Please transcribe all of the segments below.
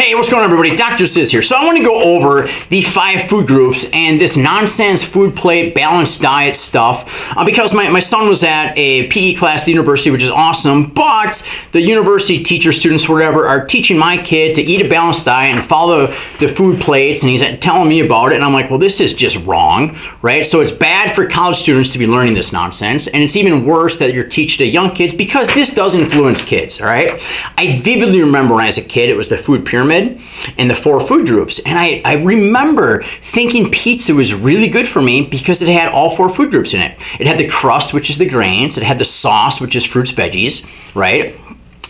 Hey, what's going on, everybody? Dr. Sis here. So I want to go over the 5 food groups and this nonsense food plate, balanced diet stuff because my son was at a PE class at the university, which is awesome, but the university teachers, students, whatever, are teaching my kid to eat a balanced diet and follow the food plates, and he's telling me about it, and I'm like, well, this is just wrong, right? So it's bad for college students to be learning this nonsense, and it's even worse that you're teaching to young kids because this does influence kids, all right? I vividly remember when I was a kid, it was the food pyramid and the 4 food groups. And I remember thinking pizza was really good for me because it had all 4 food groups in it. It had the crust, which is the grains. It had the sauce, which is fruits, veggies, right?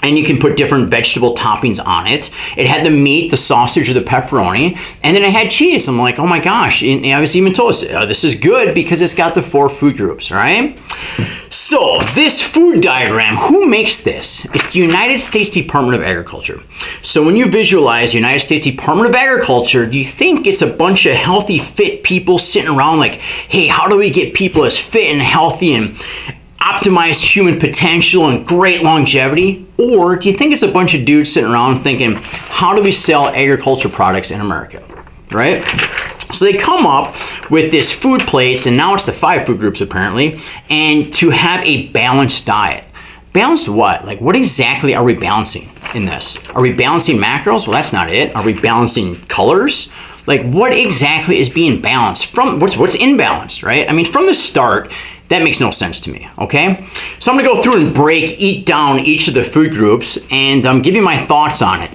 And you can put different vegetable toppings on it. It had the meat, the sausage, or the pepperoni. And then it had cheese. I'm like, oh my gosh. And I was even told, this is good because it's got the 4 food groups, all right? So this food diagram, who makes this? It's the United States Department of Agriculture. So when you visualize the United States Department of Agriculture, do you think it's a bunch of healthy, fit people sitting around like, hey, how do we get people as fit and healthy and optimize human potential and great longevity? Or do you think it's a bunch of dudes sitting around thinking, how do we sell agriculture products in America, right? So they come up with this food plates, and now it's the 5 food groups apparently, and to have a balanced diet. Balanced what? Like, what exactly are we balancing in this? Are we balancing macros? Well, that's not it. Are we balancing colors? Like, what exactly is being balanced from what's imbalanced, right? I mean, from the start, that makes no sense to me, okay? So I'm gonna go through and eat down each of the food groups and give you my thoughts on it.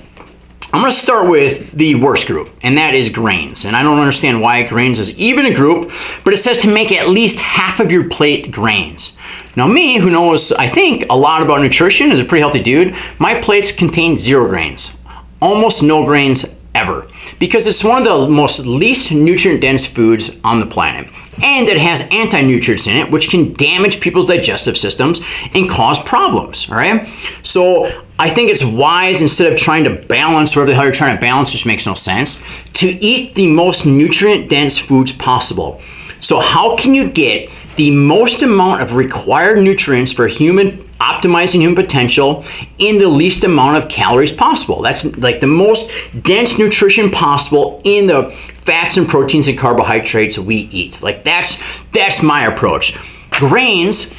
I'm gonna start with the worst group, and that is grains. And I don't understand why grains is even a group, but it says to make at least half of your plate grains. Now me, who knows, I think, a lot about nutrition, is a pretty healthy dude, my plates contain 0 grains. Almost no grains ever, because it's one of the most least nutrient-dense foods on the planet. And it has anti-nutrients in it, which can damage people's digestive systems and cause problems, all right? So I think it's wise, instead of trying to balance whatever the hell you're trying to balance, just makes no sense, to eat the most nutrient-dense foods possible. So how can you get the most amount of required nutrients for optimizing human potential in the least amount of calories possible? That's like the most dense nutrition possible in the fats and proteins and carbohydrates we eat. Like that's my approach. Grains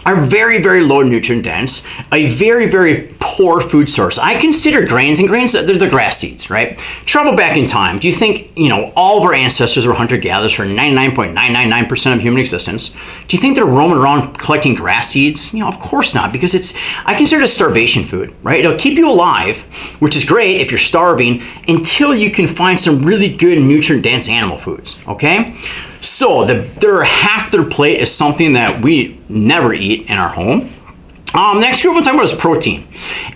are very, very low nutrient dense, a very, very poor food source. I consider grains, they're the grass seeds, right? Travel back in time. Do you think, all of our ancestors were hunter-gatherers for 99.999% of human existence? Do you think they're roaming around collecting grass seeds? Of course not, because I consider it a starvation food, right? It'll keep you alive, which is great if you're starving, until you can find some really good nutrient-dense animal foods, okay? So half their plate is something that we never eat in our home. Next group we'll talk about is protein.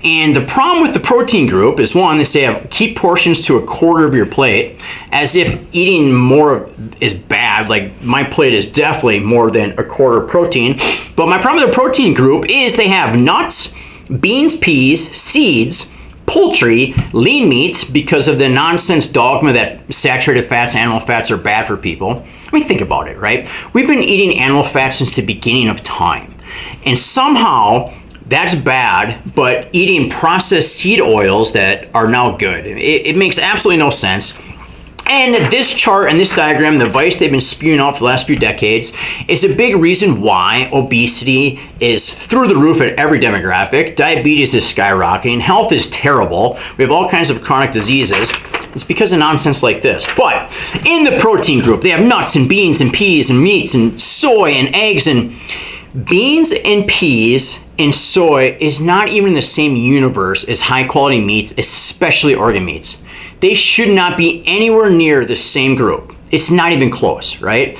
And the problem with the protein group is, one, they say keep portions to 1/4 of your plate, as if eating more is bad. Like, my plate is definitely more than 1/4 protein. But my problem with the protein group is they have nuts, beans, peas, seeds, poultry, lean meats, because of the nonsense dogma that saturated fats, animal fats are bad for people. I mean, think about it, right? We've been eating animal fat since the beginning of time. And somehow that's bad, but eating processed seed oils that are now good. It makes absolutely no sense. And this chart and this diagram, the advice they've been spewing out for the last few decades, is a big reason why obesity is through the roof at every demographic. Diabetes is skyrocketing. Health is terrible. We have all kinds of chronic diseases. It's because of nonsense like this. But in the protein group, they have nuts and beans and peas and meats and soy and eggs. And beans and peas and soy is not even in the same universe as high quality meats, especially organ meats. They should not be anywhere near the same group. It's not even close, right?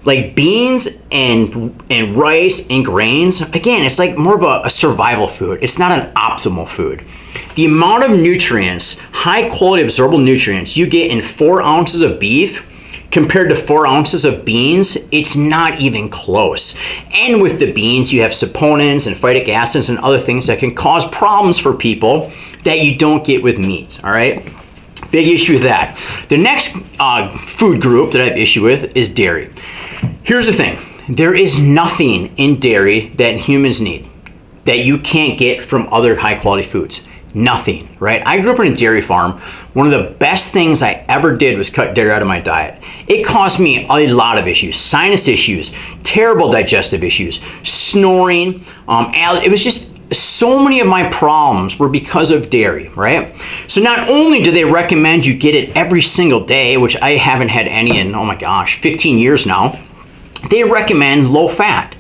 Like beans and rice and grains, again, it's like more of a survival food. It's not an optimal food. The amount of nutrients, high quality absorbable nutrients you get in 4 ounces of beef compared to 4 ounces of beans, it's not even close. And with the beans, you have saponins and phytic acids and other things that can cause problems for people that you don't get with meat, all right? Big issue with that. The next food group that I have issue with is dairy. Here's the thing. There is nothing in dairy that humans need that you can't get from other high quality foods. Nothing, right? I grew up in a dairy farm. One of the best things I ever did was cut dairy out of my diet. It caused me a lot of issues, sinus issues, terrible digestive issues, snoring, it was just so many of my problems were because of dairy, right? So not only do they recommend you get it every single day, which I haven't had any in, oh my gosh, 15 years now, they recommend low fat.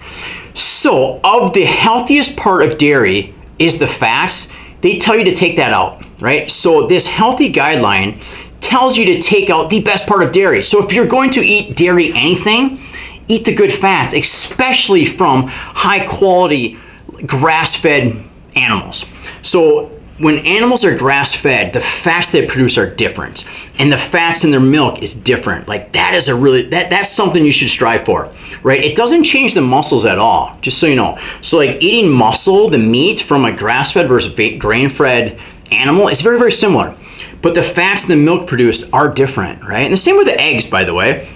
So of the healthiest part of dairy is the fats. They tell you to take that out, right? So this healthy guideline tells you to take out the best part of dairy. So if you're going to eat dairy anything, eat the good fats, especially from high quality grass-fed animals. So when animals are grass-fed, the fats they produce are different, and the fats in their milk is different. Like that is that's something you should strive for, right? It doesn't change the muscles at all, just so you know. So like eating muscle, the meat from a grass-fed versus grain-fed animal is very, very similar, but the fats the milk produced are different, right? And the same with the eggs, by the way.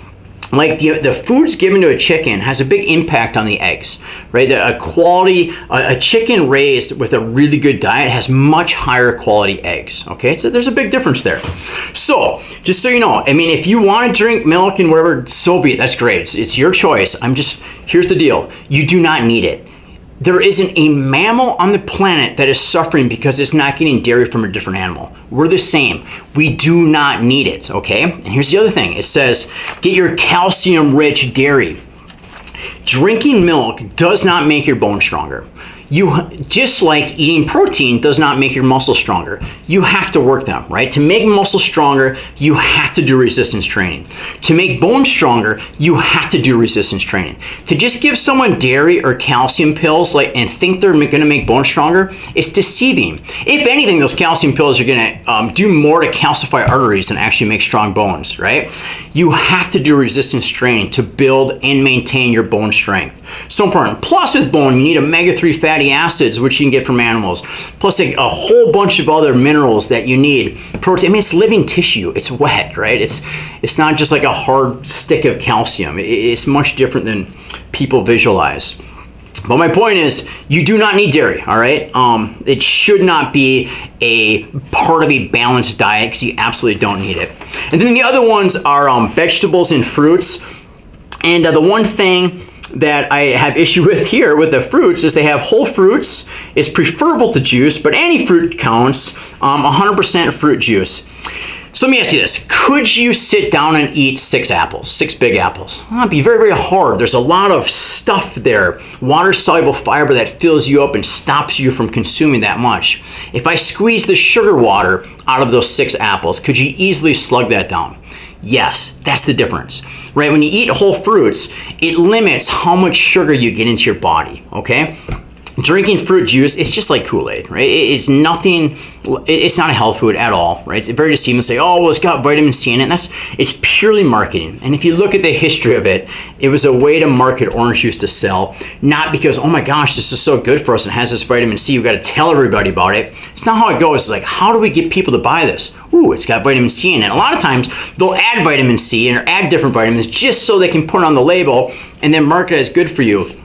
Like the foods given to a chicken has a big impact on the eggs, right? A chicken raised with a really good diet has much higher quality eggs, okay? So there's a big difference there. So just so you know, I mean, if you want to drink milk and whatever, so be it, that's great. It's your choice. Here's the deal. You do not need it. There isn't a mammal on the planet that is suffering because it's not getting dairy from a different animal. We're the same. We do not need it, okay? And here's the other thing. It says, get your calcium-rich dairy. Drinking milk does not make your bones stronger. Just like eating protein does not make your muscles stronger. You have to work them, right? To make muscles stronger, you have to do resistance training. To make bones stronger, you have to do resistance training. To just give someone dairy or calcium pills and think they're gonna make bones stronger, it's deceiving. If anything, those calcium pills are gonna do more to calcify arteries than actually make strong bones, right? You have to do resistance training to build and maintain your bone strength. So important. Plus with bone, you need omega-3 fatty acids, which you can get from animals, plus a whole bunch of other minerals that you need. Protein, I mean, it's living tissue. It's wet, right? It's not just like a hard stick of calcium. It's much different than people visualize. But my point is, you do not need dairy, all right? It should not be a part of a balanced diet because you absolutely don't need it. And then the other ones are vegetables and fruits. And the one thing that I have issue with here with the fruits is they have whole fruits. It's preferable to juice, but any fruit counts, 100% fruit juice. So let me ask you this. Could you sit down and eat 6 apples, 6 big apples? Well, it'd be very, very hard. There's a lot of stuff there, water-soluble fiber that fills you up and stops you from consuming that much. If I squeeze the sugar water out of those 6 apples, could you easily slug that down? Yes, that's the difference, right? When you eat whole fruits, it limits how much sugar you get into your body, okay? Drinking fruit juice, it's just like Kool-Aid, right? It's nothing, it's not a health food at all, right? It's very deceiving to say, oh, well, it's got vitamin C in it. It's purely marketing. And if you look at the history of it, it was a way to market orange juice to sell, not because, oh my gosh, this is so good for us and has this vitamin C, we've got to tell everybody about it. It's not how it goes. It's like, how do we get people to buy this? Ooh, it's got vitamin C in it. A lot of times, they'll add vitamin C or add different vitamins just so they can put it on the label and then market it as good for you.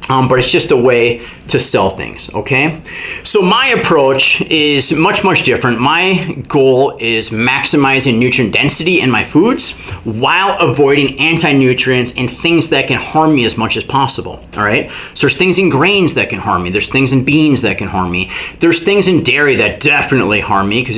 But it's just a way to sell things, okay? So my approach is much, much different. My goal is maximizing nutrient density in my foods while avoiding anti-nutrients and things that can harm me as much as possible, all right? So there's things in grains that can harm me. There's things in beans that can harm me. There's things in dairy that definitely harm me because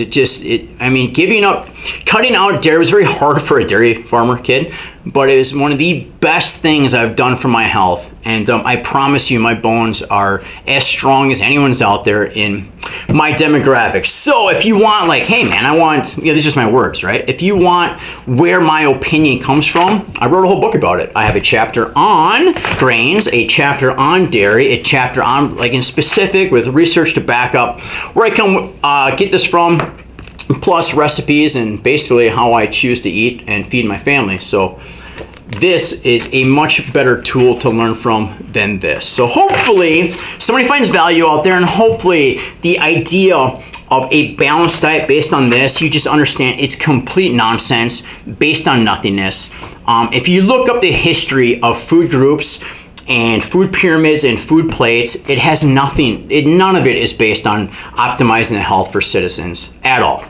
cutting out dairy was very hard for a dairy farmer kid, but it is one of the best things I've done for my health. And I promise you my bones are as strong as anyone's out there in my demographics. So if you want, like, hey man, these are just my words, right? If you want where my opinion comes from, I wrote a whole book about it. I have a chapter on grains, a chapter on dairy, a chapter on, like in specific with research to back up where I get this from, plus recipes and basically how I choose to eat and feed my family. So this is a much better tool to learn from than this. So hopefully somebody finds value out there, and hopefully the idea of a balanced diet based on this, you just understand it's complete nonsense based on nothingness. If you look up the history of food groups, and food pyramids and food plates, it has nothing, none of it is based on optimizing the health for citizens at all.